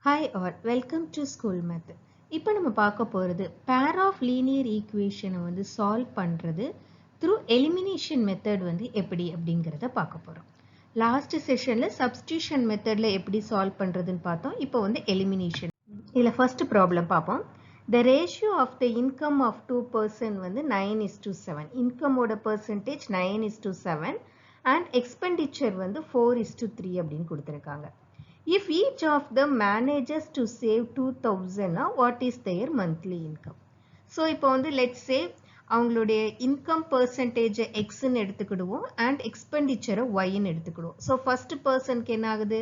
Hi all, welcome to School Math. இப்போ நம்ம பார்க்க போறது pair of linear equation வந்து solve பண்றது through elimination method வந்து எப்படி அப்படிங்கறத பார்க்க போறோம். Last sessionல substitution methodல எப்படி solve பண்றதுன்னு பார்த்தோம். இப்போ வந்து elimination. இதுல first problem பார்ப்போம். The ratio of the income of two person வந்து 9:7. Income ஓட percentage 9:7 and expenditure வந்து 4:3 அப்படின்னு கொடுத்திருக்காங்க. If each of them manages to save 2000, what is their monthly income? So, இப்போ வந்து let's say அவங்களுடைய income percentage X ன்னு எடுத்துக்கிடுவோம் and expenditure Y ன்னு எடுத்துக்கிடுவோம். So, first personக்கு என்ன ஆகுது?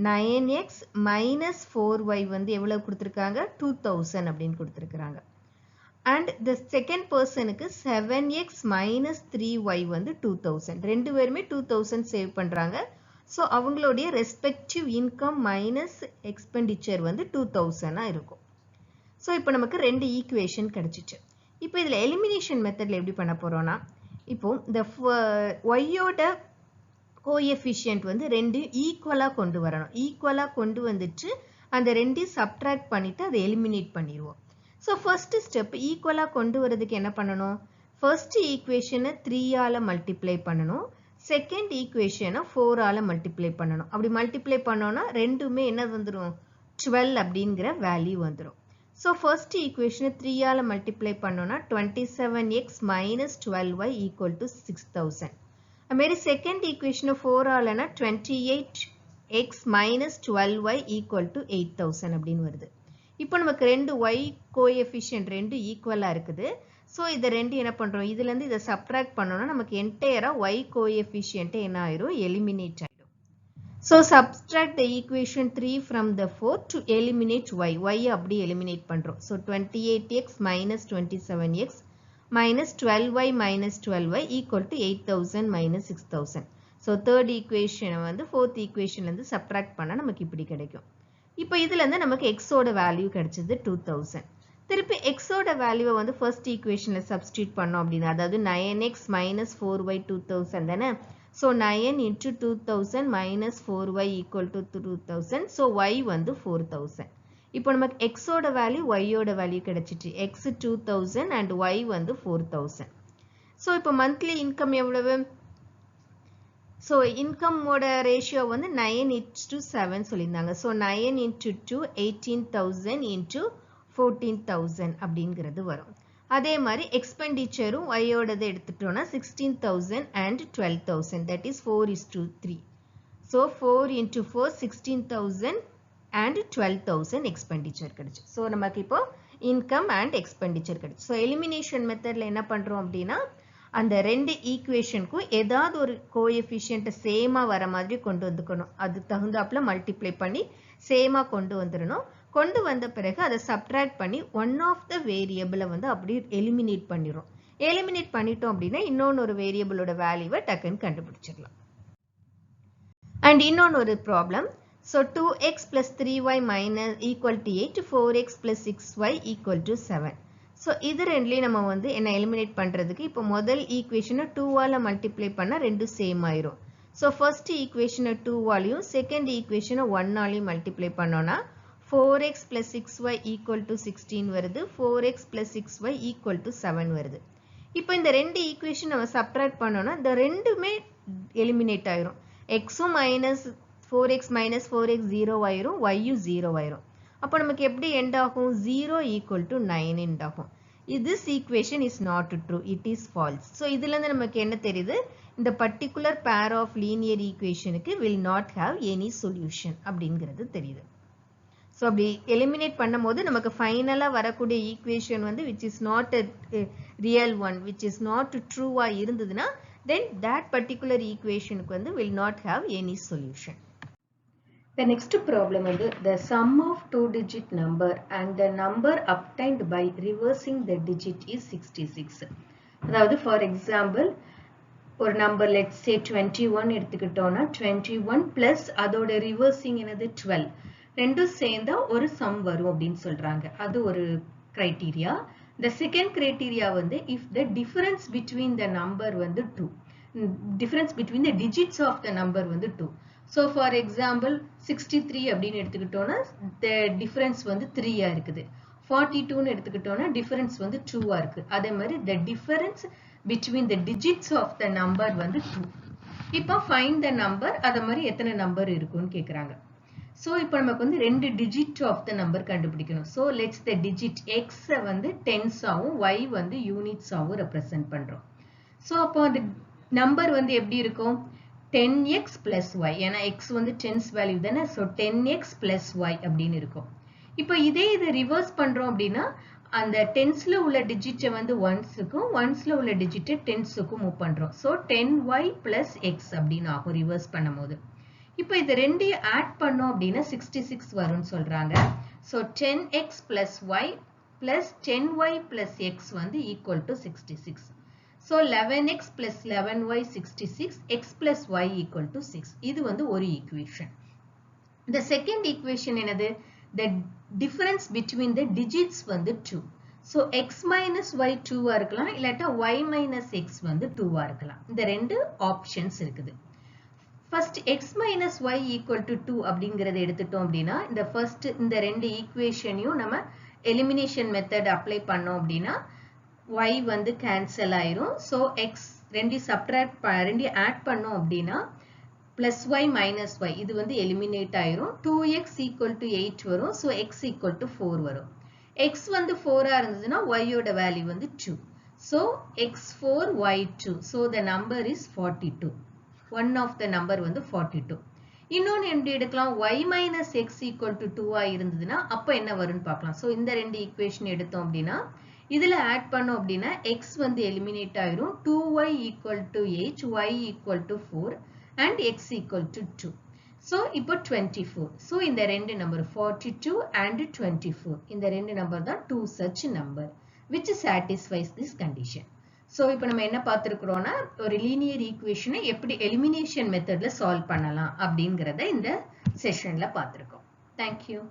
9X minus 4Y வந்து எவ்வளவு கொடுத்திருக்காங்க? 2000 அப்படின்னு கொடுத்திருக்காங்க. And the second personக்கு 7X minus 3Y வந்து 2000. ரெண்டு பேருமே 2000 save பண்றாங்க. So, அவங்களுடைய respective income minus expenditure வந்து 2000 இருக்கும். So, இப்போ நமக்கு ரெண்டு equation கிடைச்சிச்சு. இப்போ இதில் elimination methodல எப்படி பண்ண போறோம்னா, இப்போ இந்த y ஓட coefficient வந்து ரெண்டு ஈக்குவலா கொண்டு வரணும். ஈக்குவலா கொண்டு வந்துட்டு அந்த ரெண்டையும் subtract பண்ணிட்டு அதை eliminate பண்ணிடுவோம். So, first step ஈக்குவலா கொண்டு வரதுக்கு என்ன பண்ணணும்? First equation 3 ஆல multiply பண்ணணும். Second equation 4 ஆல multiply பண்ணணும். அப்படி multiply பண்ணோம்னா ரெண்டுமே என்ன வந்துரும்? 12 அப்படிங்கிற value வந்துரும். So, first equation 3 ஆல multiply பண்ணோம்னா 27x minus 12y equal to 6000. அதுமாதிரி second equation 4 ஆலனா 28x minus 12y equal to 8000 அப்படின்னு வருது. இப்போ நமக்கு ரெண்டு y coefficient ரெண்டு ஈக்குவலா இருக்குது. So, இதை ரெண்டு என்ன பண்றோம்? இதுல இருந்து இதை subtract பண்ணோம்னா நமக்கு entire y coefficient என்ன ஆயிரும்? Eliminate ஆயிடும். So, subtract the equation 3 from the 4 to eliminate y. y அப்படி eliminate பண்றோம். So, 28x minus 27x minus 12y minus 12y equal to 8000 minus 6000. So, third equation வந்து fourth equation இருந்து subtract பண்ணா நமக்கு இப்படி கிடைக்கும். இப்போ இதுல இருந்து நமக்கு x ஓட value கிடைச்சது 2000. திருப்பி x ஓட வேல்யூவை வந்து first equationல substitute பண்ணோம் அப்படின்னா, அதாவது 9x minus 4y 2000 தானே? So, 9 into 2000 minus 4y equal to 2000. So, y வந்து 4000. இப்போ நமக்கு x ஓட வேல்யூ y ஓட வேல்யூ கிடைச்சிட்டு x 2000 and y வந்து 4000. So, இப்போ monthly income எவ்வளவு? So, income ஓட ratio வந்து 9:7 சொல்லியிருந்தாங்க. So, 9 into 2 18,000 into 14,000 அப்படிங்கிறது வரும். அதே மாதிரி expenditureம் y ஓடது எடுத்துட்டோம்னா 16,000 and 12,000, that is 4:3. So, 4 into 4 16,000 and 12,000 expenditure கிடைச்சு. So, நமக்கு இப்போ income and expenditure கிடைச்சு. So, elimination methodல என்ன பண்றோம் அப்படின்னா, அந்த ரெண்டு ஈக்குவேஷனுக்கும் ஏதாவது ஒரு கோஎஃபிஷியன்ட் சேமா வர மாதிரி கொண்டு வந்துக்கணும். அது தகுந்தாப்புல மல்டிப்ளை பண்ணி சேமா கொண்டு வந்துடணும். கொண்டு வந்த பிறகு அதை சப்ட்ராக்ட் பண்ணி ஒன் ஆஃப் த வேரியபிளை வந்து அப்படி எலிமினேட் பண்ணிடும். எலிமினேட் பண்ணிட்டோம் அப்படின்னா இன்னொன்று ஒரு வேரியபிளோட வேல்யூவை டக்குன்னு கண்டுபிடிச்சிடலாம். அண்ட் இன்னொன்று ஒரு problem. So 2x plus 3y minus equal to 8, 4x plus 6y equal to 7. So இது ரெண்டுலேயும் நம்ம வந்து என்ன எலிமினேட் பண்ணுறதுக்கு இப்போ முதல் ஈக்குவேஷனை 2ஆல் மல்டிப்ளை பண்ணால் ரெண்டும் சேம் ஆயிரும். ஸோ ஃபர்ஸ்ட் ஈக்குவேஷனை 2ஆலையும் செகண்ட் ஈக்குவேஷனை 1ஆலையும் மல்டிப்ளை பண்ணோன்னா 4x plus 6y equal to 16 வருது. 4x plus 6y equal to 7 வருது. இப்போ இந்த ரெண்டு ஈக்குவேஷன் நம்ம சப்ட்ராக்ட் பண்ணோன்னா இந்த ரெண்டுமே எலிமினேட் ஆயிரும். xம் மைனஸ் 4x minus 4x 0 ஆயிரும், yயும் 0 ஆயிரும். அப்போ நமக்கு எப்படி end ஆகும்? 0 equal to 9 end ஆகும். This equation is not true. It is false. So, இதிலிருந்து நமக்கு என்ன தெரியுது? இந்த particular pair of linear equationக்கு will not have any solution அப்படிங்கிறது தெரியுது. So, அப்படி eliminate பண்ணும்போது நமக்கு ஃபைனலாக வரக்கூடிய equation வந்து which is not a real one, which is not true இருந்ததுன்னா then that particular equationக்கு வந்து will not have any solution. The next problem is the sum of two-digit number and the number obtained by reversing the digit is 66. அதாவது for example ஒரு number let's say 21 எடுத்துக்கிட்டோம்னா 21 plus அதோட reversing என்னது 12 ரெண்டும் சேர்ந்தா ஒரு sum வரும் அப்படின்னு சொல்றாங்க. அது ஒரு criteria. The second criteria வந்து if the difference between the number வந்து 2. Difference between the digits of the number வந்து 2. So for example 63 அப்படின்னு எடுத்துக்கிட்டோம்னா the difference வந்து 3 இருக்குது. 42 ன்னு எடுத்துக்கிட்டோம்னா difference வந்து 2 இருக்கு. அதே மாதிரி the difference between the digits of the number வந்து 2. இப்போ find the number, அதே மாதிரி எத்தனை நம்பர் இருக்குன்னு கேக்குறாங்க. So இப்போ நமக்கு வந்து ரெண்டு digit of the number கண்டுபிடிக்கணும். So let's the digit x வந்து tens ஆவும் y வந்து units ஆவும் represent பண்றோம். So அப்போ அந்த நம்பர் வந்து எப்படி இருக்கும்? 10x plus y. ஏன்னா x வந்து tens value தானே. So 10x plus y அப்படின்னு இருக்கும். இப்போ இதே இது ரிவர்ஸ் பண்றோம் அப்படின்னா அந்த டென்ஸ்ல உள்ள டிஜிட்டை வந்து ஒன்ஸுக்கும் ஒன்ஸ்ல உள்ள டிஜிட்டை டென்ஸுக்கும் மூவ் பண்றோம். ஸோ 10y plus x அப்படின்னு ஆகும் ரிவர்ஸ் பண்ணும்போது. இப்போ இது ரெண்டையும் ஆட் பண்ணோம் அப்படின்னா 66 வரும்னு சொல்றாங்க. So 10x plus y plus 10y plus x வந்து equal to 66. So 11x plus 11y 66, x plus y equal to 6. இது வந்து ஒரு equation. The second equation என்னது? The difference between the digits வந்து 2. So x minus y 2 இருக்கலாம், இல்லாட்டா y minus x வந்து 2 இருக்கலாம். இந்த ரெண்டு ஆப்ஷன்ஸ் இருக்குது. First x minus y equal to 2 அப்படிங்கறத எடுத்துட்டோம் அப்படின்னா இந்த first இந்த ரெண்டு ஈக்குவேஷனையும் நம்ம elimination method apply பண்ணோம் அப்படின்னா y வந்து cancel ஆயிரும். So x ரெண்டு add பண்ணோம் அப்படின்னா plus y minus y இது வந்து eliminate ஆயிரும். 2x equal to 8 வரும். So x equal to 4 வரும். x வந்து 4 இருந்ததுன்னா y ஓட வேல்யூ வந்து 2. So x4 y2. So the number is 42. One of the number வந்து 42. இன்னொன்னு எப்படி எடுக்கலாம்? y minus x equal to 2 இருந்ததுன்னா அப்ப என்ன வரும்னு பார்க்கலாம். So இந்த ரெண்டு ஈக்குவேஷன் எடுத்தோம் அப்படின்னா இதுல ஆட் பண்ணோம் அப்படின்னா x வந்து eliminate ஆயிரும். 2y equal to 8, y equal to 4 and x equal to 2. So இப்போ 24. So இந்த ரெண்டு நம்பர் 42 and 24. இந்த ரெண்டு நம்பர் தான் two such number which satisfies this condition. So இப்போ நம்ம என்ன பார்த்திருக்கிறோம்னா ஒரு linear equation எப்படி elimination methodல solve பண்ணலாம் அப்படிங்கறத இந்த செஷன்ல பார்த்திருக்கோம். Thank you.